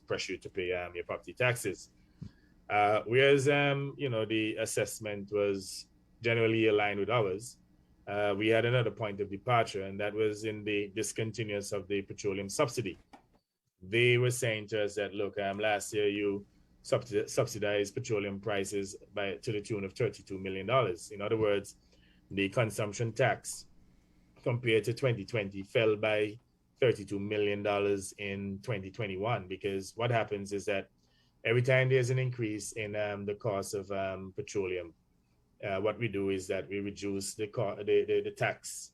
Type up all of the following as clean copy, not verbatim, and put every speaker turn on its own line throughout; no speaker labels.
pressure you to pay your property taxes. Whereas, the assessment was generally aligned with ours, we had another point of departure, and that was in the discontinuance of the petroleum subsidy. They were saying to us that, look, last year you subsidized petroleum prices to the tune of $32 million. In other words, the consumption tax compared to 2020 fell by $32 million in 2021, because what happens is that every time there's an increase in the cost of petroleum, what we do is that we reduce the tax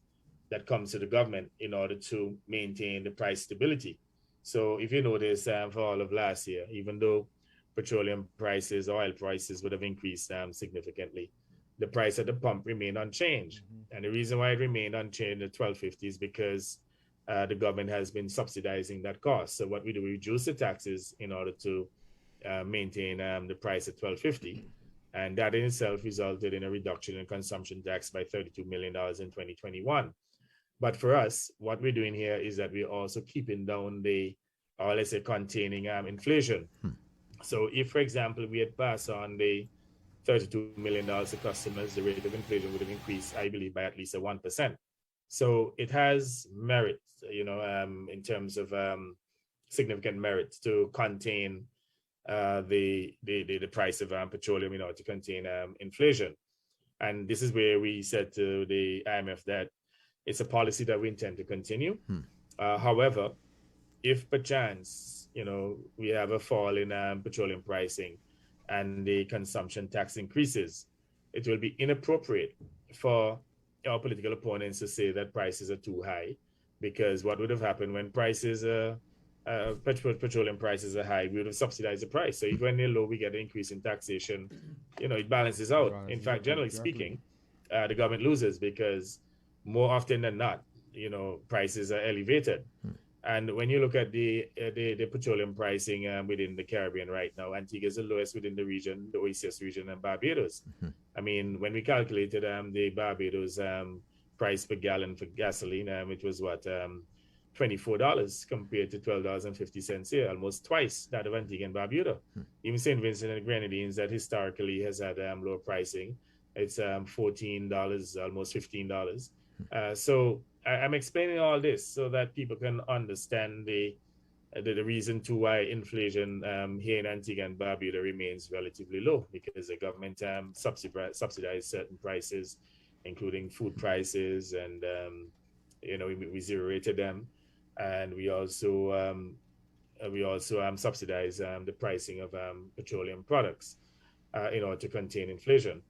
that comes to the government in order to maintain the price stability. So if you notice, for all of last year, even though petroleum prices, oil prices would have increased significantly, the price at the pump remained unchanged. Mm-hmm. And the reason why it remained unchanged at $12.50 is because the government has been subsidizing that cost. So what we do, we reduce the taxes in order to maintain the price at $12.50. And that in itself resulted in a reduction in consumption tax by $32 million in 2021. But for us, what we're doing here is that we're also keeping down or let's say containing inflation. So if, for example, we had passed on the $32 million to customers, the rate of inflation would have increased, I believe, by at least 1%. So it has merit, in terms of significant merit to contain the price of petroleum in order to contain inflation. And this is where we said to the IMF that it's a policy that we intend to continue. However, if perchance, we have a fall in petroleum pricing and the consumption tax increases, it will be inappropriate for our political opponents to say that prices are too high, because what would have happened when petroleum prices are high, we would have subsidized the price. So even when they're low, we get an increase in taxation, it balances out. In fact, generally speaking, the government loses, because more often than not, prices are elevated. And when you look at the petroleum pricing within the Caribbean right now, Antigua is the lowest within the region, the OECS region, and Barbados. I mean, when we calculated the Barbados price per gallon for gasoline, it was $24 compared to $12.50 here, almost twice that of Antigua and Barbuda. Even St. Vincent and the Grenadines, that historically has had lower pricing, it's $14, almost $15. So I'm explaining all this so that people can understand the reason to why inflation here in Antigua and Barbuda remains relatively low, because the government subsidized certain prices, including food prices, and we zero rated them, and we also subsidize the pricing of petroleum products in order to contain inflation.